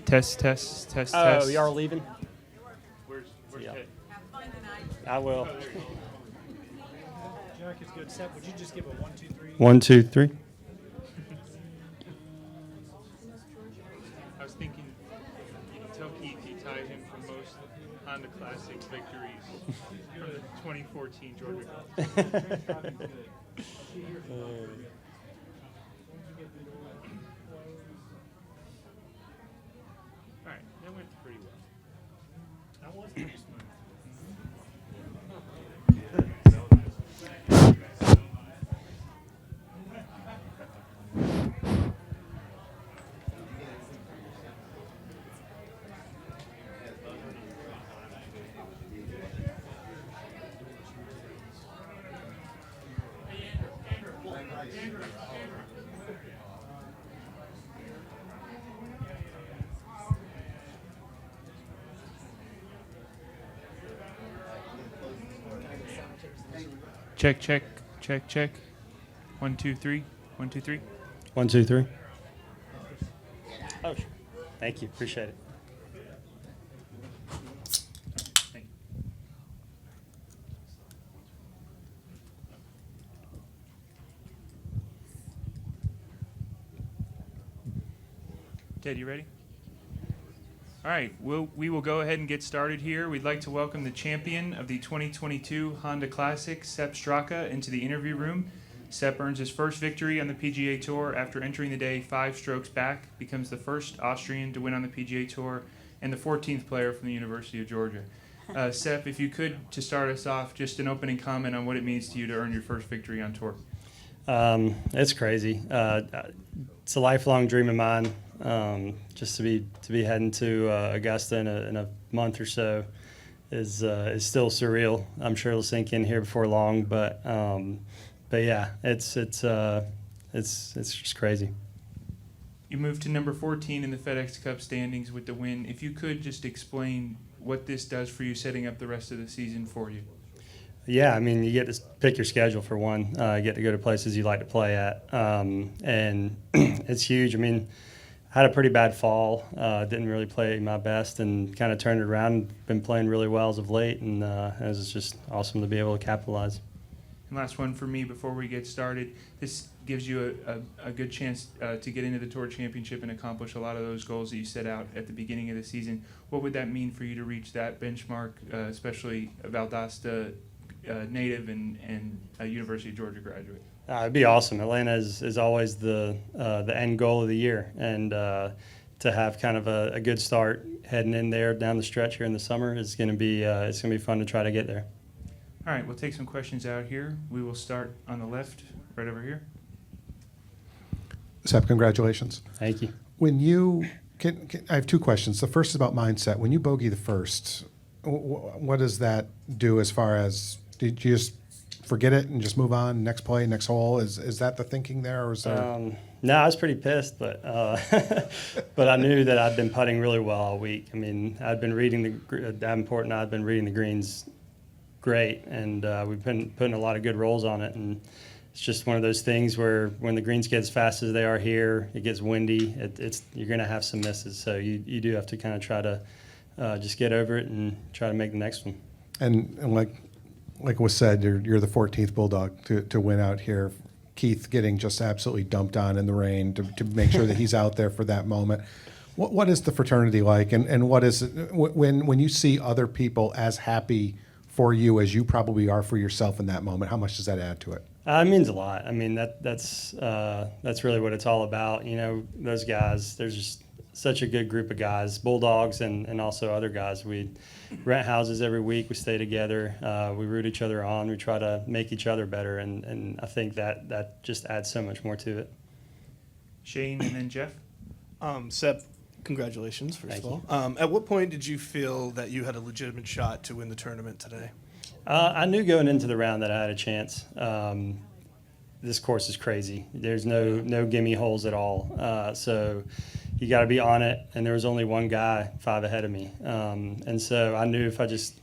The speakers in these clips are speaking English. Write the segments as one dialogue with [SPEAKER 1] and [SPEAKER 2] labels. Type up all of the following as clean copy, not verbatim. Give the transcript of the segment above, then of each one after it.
[SPEAKER 1] Test, test, test,
[SPEAKER 2] Oh,
[SPEAKER 1] test.
[SPEAKER 2] y'all are leaving?
[SPEAKER 1] Where's
[SPEAKER 2] Yeah.
[SPEAKER 1] Ted?
[SPEAKER 2] I will.
[SPEAKER 3] Jack is good. Sepp, would you just give a 1, 2, 3?
[SPEAKER 2] 1, 2, 3.
[SPEAKER 1] I was thinking, tell Keith you tied him for most Honda Classic victories from the 2014 Georgia Classic. All right, that went pretty well.
[SPEAKER 3] That was pretty smooth.
[SPEAKER 1] Check, check, check, check. 1, 2, 3. 1, 2, 3.
[SPEAKER 2] 1, 2, 3. Oh, sure. Thank you. Appreciate it.
[SPEAKER 1] Thank you. Ted, you ready? All right, we will go ahead and get started here. We'd like to welcome the champion of the 2022 Honda Classic, Sepp Straka, into the interview room. Sepp earns his first victory on the PGA Tour after entering the day 5 strokes back, becomes the first Austrian to win on the PGA Tour, and the 14th player from the University of Georgia. Sepp, if you could, to start us off, just an opening comment on what it means to you to earn your first victory on tour.
[SPEAKER 2] It's crazy. It's a lifelong dream of mine. Just to be heading to Augusta in a month or so is still surreal. I'm sure it'll sink in here before long, but yeah, it's just crazy.
[SPEAKER 1] You moved to number 14 in the FedEx Cup standings with the win. If you could just explain what this does for you, setting up the rest of the season for you.
[SPEAKER 2] Yeah, I mean, you get to pick your schedule for one. You get to go to places you like to play at, and it's huge. I mean, I had a pretty bad fall. Didn't really play my best, and kind of turned it around. Been playing really well as of late, and it was just awesome to be able to capitalize.
[SPEAKER 1] And last one for me before we get started. This gives you a good chance to get into the Tour Championship and accomplish a lot of those goals that you set out at the beginning of the season. What would that mean for you to reach that benchmark, especially a Valdosta native and a University of Georgia graduate?
[SPEAKER 2] It'd be awesome. Atlanta is always the end goal of the year, and to have kind of a good start heading in there down the stretch here in the summer is going to be fun to try to get there.
[SPEAKER 1] All right, we'll take some questions out here. We will start on the left, right over here.
[SPEAKER 4] Sepp, congratulations.
[SPEAKER 2] Thank you.
[SPEAKER 4] When you I have 2 questions. The first is about mindset. When you bogey the first, what does that do as far as, did you just forget it and just move on, next play, next hole? Is that the thinking there, or is there?
[SPEAKER 2] No, I was pretty pissed, but but I knew that I'd been putting really well all week. I mean, I'd been reading Davenport and I'd been reading the greens great, and we've been putting a lot of good rolls on it, and it's just one of those things where when the greens get as fast as they are here, it gets windy, you're going to have some misses, so you do have to kind of try to just get over it and try to make the next one.
[SPEAKER 4] And like was said, you're the 14th Bulldog to win out here. Keith getting just absolutely dumped on in the rain to make sure that he's out there for that moment. What is the fraternity like, and what is it when you see other people as happy for you as you probably are for yourself in that moment? How much does that add to it?
[SPEAKER 2] It means a lot. I mean, that's really what it's all about. You know, those guys, there's just such a good group of guys, Bulldogs and also other guys. We rent houses every week. We stay together. We root each other on. We try to make each other better, and I think that just adds so much more to it.
[SPEAKER 1] Shane and then Jeff.
[SPEAKER 5] Sepp, congratulations, first
[SPEAKER 2] Thank
[SPEAKER 5] of all. At what point did you feel that you had a legitimate shot to win the tournament today?
[SPEAKER 2] I knew going into the round that I had a chance. This course is crazy. There's no gimme holes at all. So you got to be on it, and there was only one guy 5 ahead of me. And so I knew if I just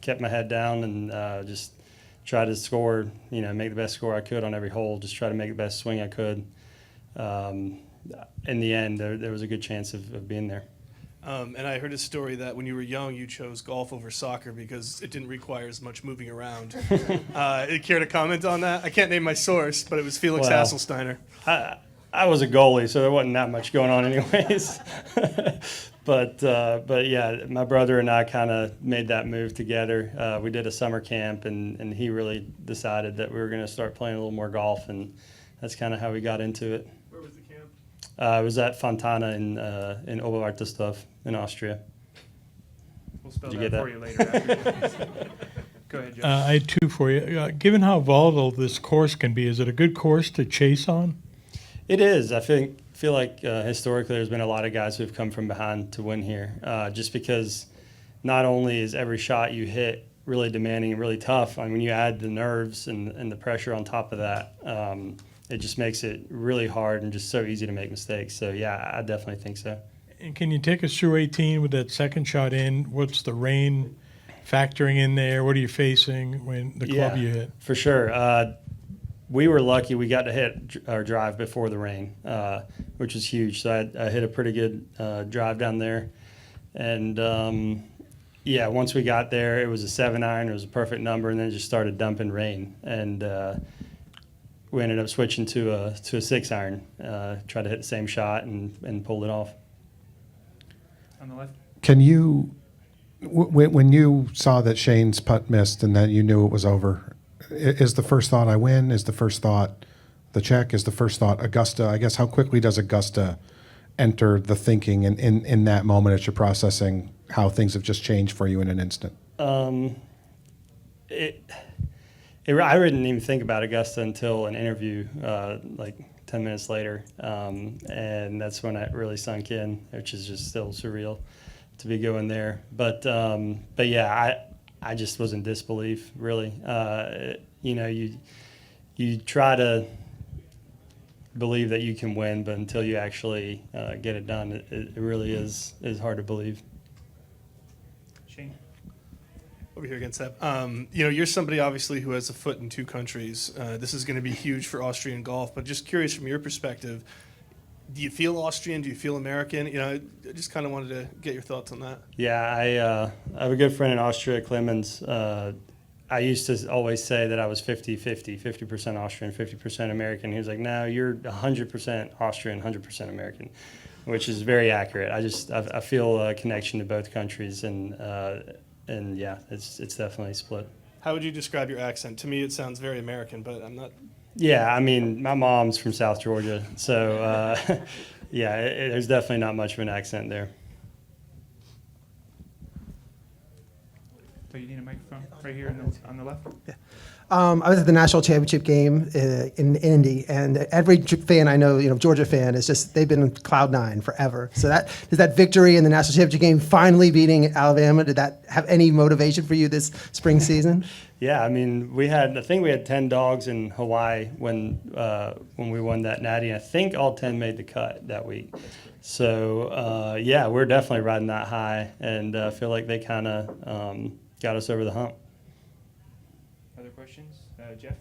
[SPEAKER 2] kept my head down and just try to score, make the best score I could on every hole, just try to make the best swing I could. in the end, there was a good chance of being there.
[SPEAKER 5] And I heard a story that when you were young, you chose golf over soccer because it didn't require as much moving around. Care to comment on that? I can't name my source, but it was Felix
[SPEAKER 2] Well,
[SPEAKER 5] Hasselsteiner.
[SPEAKER 2] I was a goalie, so there wasn't that much going on anyways. But yeah, my brother and I kind of made that move together. We did a summer camp, and he really decided that we were going to start playing a little more golf, and that's kind of how we got into it.
[SPEAKER 5] Where was the camp?
[SPEAKER 2] I was at Fontana in Oberwaltersdorf in Austria.
[SPEAKER 1] We'll spell
[SPEAKER 2] Did you
[SPEAKER 1] that
[SPEAKER 2] get
[SPEAKER 1] for you later. After. Go ahead, Joe.
[SPEAKER 6] I had two for you. Given how volatile this course can be, is it a good course to chase on?
[SPEAKER 2] It is. I feel like historically there's been a lot of guys who've come from behind to win here, just because not only is every shot you hit really demanding and really tough, I mean, when you add the nerves and the pressure on top of that, it just makes it really hard and just so easy to make mistakes. So, yeah, I definitely think so.
[SPEAKER 6] And can you take us through 18 with that second shot in? What's the rain factoring in there? What are you facing when the club you hit?
[SPEAKER 2] For sure. We were lucky we got to hit our drive before the rain, which was huge. So I hit a pretty good drive down there. And, once we got there, it was a 7-iron. It was a perfect number, and then it just started dumping rain. And we ended up switching to a 6-iron, tried to hit the same shot and pulled it off.
[SPEAKER 1] On the left.
[SPEAKER 4] Can you, when you saw that Shane's putt missed and that you knew it was over, is the first thought I win? Is the first thought the check? Is the first thought Augusta? I guess how quickly does Augusta enter the thinking in that moment as you're processing how things have just changed for you in an instant?
[SPEAKER 2] I didn't even think about Augusta until an interview, like 10 minutes later, and that's when it really sunk in, which is just still surreal to be going there. But yeah, I just was in disbelief, really. You try to believe that you can win, but until you actually get it done, it really is hard to believe.
[SPEAKER 1] Shane.
[SPEAKER 5] Over here again, Sepp. You're somebody obviously who has a foot in two countries. This is going to be huge for Austrian golf, but just curious from your perspective, do you feel Austrian? Do you feel American? I just kind of wanted to get your thoughts on that.
[SPEAKER 2] Yeah, I have a good friend in Austria, Clemens. I used to always say that I was 50-50, 50% Austrian, 50% American. He was like, no, you're 100% Austrian, 100% American, which is very accurate. I feel a connection to both countries, and yeah, it's definitely split.
[SPEAKER 5] How would you describe your accent? To me, it sounds very American, but I'm not.
[SPEAKER 2] Yeah, I mean, my mom's from South Georgia, so yeah, there's definitely not much of an accent there.
[SPEAKER 1] So you need a microphone right here on the left.
[SPEAKER 7] I was at the national championship game in Indy, and every fan I know, Georgia fan, is just they've been on cloud nine forever. So does that victory in the national championship game, finally beating Alabama, did that have any motivation for you this spring season?
[SPEAKER 2] Yeah, I mean, I think we had 10 dogs in Hawaii when we won that natty, and I think all 10 made the cut that week. So yeah, we're definitely riding that high, and I feel like they kind of got us over the hump.
[SPEAKER 1] Other questions? Jeff?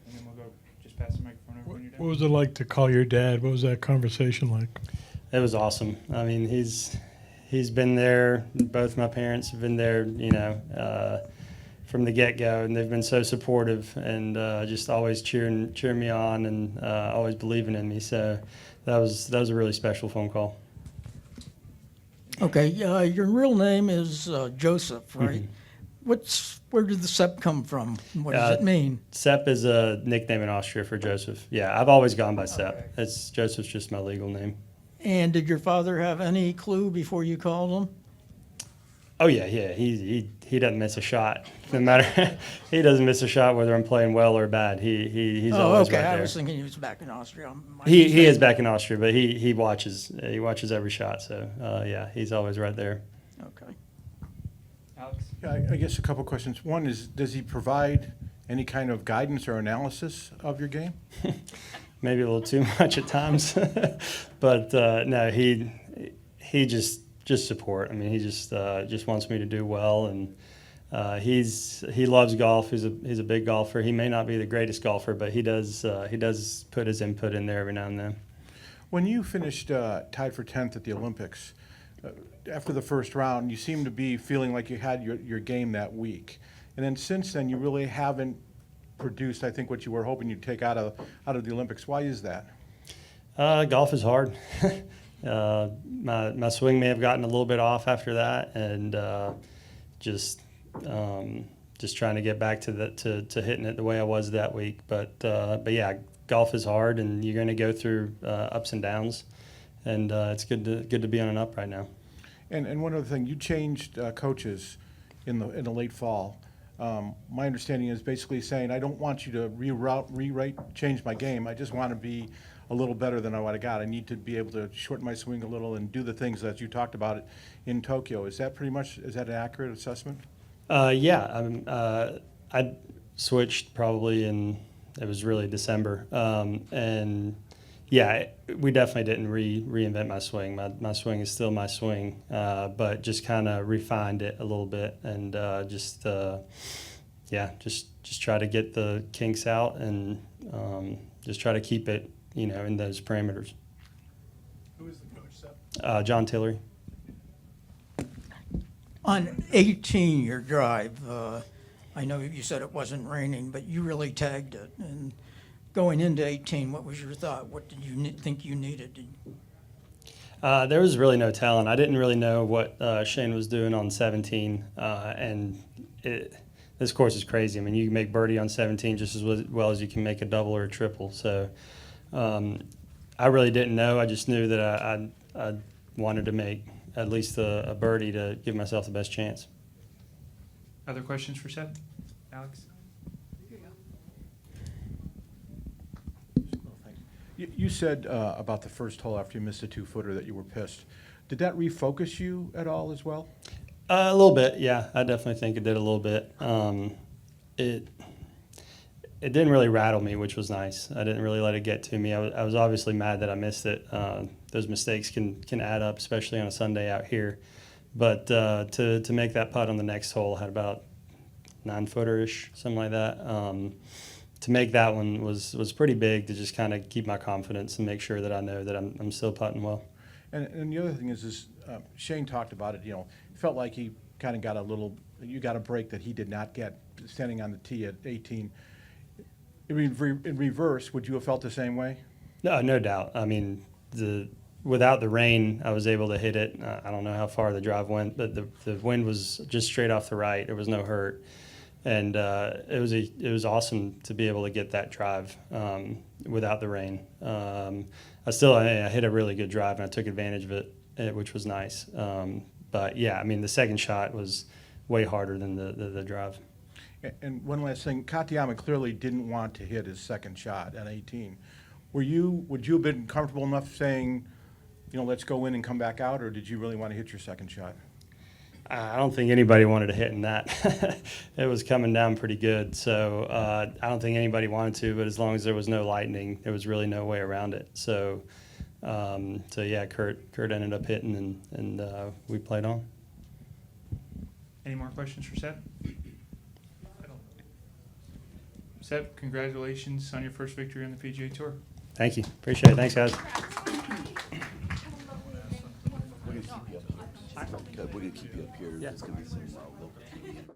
[SPEAKER 1] And then we'll go just pass the microphone over when you're
[SPEAKER 6] What
[SPEAKER 1] done.
[SPEAKER 6] was it like to call your dad? What was that conversation like?
[SPEAKER 2] It was awesome. I mean, he's been there. Both my parents have been there, from the get-go, and they've been so supportive and just always cheering me on and always believing in me. So that was a really special phone call.
[SPEAKER 8] Okay, your real name is Joseph, right?
[SPEAKER 2] Mhm.
[SPEAKER 8] Where did the Sepp come from? What does it mean?
[SPEAKER 2] Sepp is a nickname in Austria for Joseph. Yeah, I've always gone by Sepp. Joseph's just my legal name.
[SPEAKER 8] And did your father have any clue before you called him?
[SPEAKER 2] Oh yeah. He doesn't miss a shot. No matter he doesn't miss a shot whether I'm playing well or bad. He's always
[SPEAKER 8] okay.
[SPEAKER 2] right there.
[SPEAKER 8] I was thinking he was back in Austria.
[SPEAKER 2] He is back in Austria, but he watches every shot. So yeah, he's always right there.
[SPEAKER 8] Okay.
[SPEAKER 1] Alex?
[SPEAKER 9] Yeah, I guess a couple questions. One is, does he provide any kind of guidance or analysis of your game?
[SPEAKER 2] Maybe a little too much at times, but no, he just support. I mean, he just wants me to do well, and he loves golf. He's a big golfer. He may not be the greatest golfer, but he does put his input in there every now and then.
[SPEAKER 9] When you finished tied for 10th at the Olympics, after the first round, you seemed to be feeling like you had your game that week. And then since then, you really haven't produced, I think, what you were hoping you'd take out of the Olympics. Why is that?
[SPEAKER 2] Golf is hard. My swing may have gotten a little bit off after that, and just trying to get back to hitting it the way I was that week. But yeah, golf is hard, and you're going to go through ups and downs, and it's good to be on an up right now.
[SPEAKER 9] And one other thing, you changed coaches in the late fall. My understanding is basically saying, I don't want you to rewrite, change my game. I just want to be a little better than what I got. I need to be able to shorten my swing a little and do the things that you talked about in Tokyo. Is that an accurate assessment?
[SPEAKER 2] Yeah, I switched probably it was really December. And yeah, we definitely didn't reinvent my swing. My swing is still my swing, but just kind of refined it a little bit, and just try to get the kinks out, and just try to keep it, in those parameters.
[SPEAKER 3] Who is the coach, Sepp?
[SPEAKER 2] John Tillery.
[SPEAKER 8] On 18, your drive, I know you said it wasn't raining, but you really tagged it. And going into 18, what was your thought? What did you think you needed?
[SPEAKER 2] There was really no telling. I didn't really know what Shane was doing on 17, and this course is crazy. I mean, you can make birdie on 17 just as well as you can make a double or a triple. So I really didn't know. I just knew that I wanted to make at least a birdie to give myself the best chance.
[SPEAKER 1] Other questions for Sepp? Alex?
[SPEAKER 9] You said about the first hole after you missed a 2-footer that you were pissed. Did that refocus you at all as well?
[SPEAKER 2] A little bit, yeah. I definitely think it did a little bit. It didn't really rattle me, which was nice. I didn't really let it get to me. I was obviously mad that I missed it. Those mistakes can add up, especially on a Sunday out here. But to make that putt on the next hole, I had about 9-footer-ish, something like that. To make that one was pretty big, to just kind of keep my confidence and make sure that I know that I'm still putting well.
[SPEAKER 9] And the other thing is Shane talked about it. Felt like he kind of got you got a break that he did not get standing on the tee at 18. In reverse, would you have felt the same way?
[SPEAKER 2] No doubt. I mean, without the rain, I was able to hit it. I don't know how far the drive went, but the wind was just straight off the right. There was no hurt. And it was awesome to be able to get that drive without the rain. I hit a really good drive, and I took advantage of it, which was nice. But yeah, I mean, the second shot was way harder than the drive.
[SPEAKER 9] And one last thing, Katayama clearly didn't want to hit his second shot at 18. Would you have been comfortable enough saying, let's go in and come back out, or did you really want to hit your second shot?
[SPEAKER 2] I don't think anybody wanted to hit in that. It was coming down pretty good, so I don't think anybody wanted to. But as long as there was no lightning, there was really no way around it. So yeah, Kurt ended up hitting, and we played on.
[SPEAKER 1] Any more questions for Sepp? Sepp, congratulations on your first victory on the PGA Tour.
[SPEAKER 2] Thank you. Appreciate it. Thanks, guys.
[SPEAKER 10] We're gonna keep you up here. It's gonna be some local TV.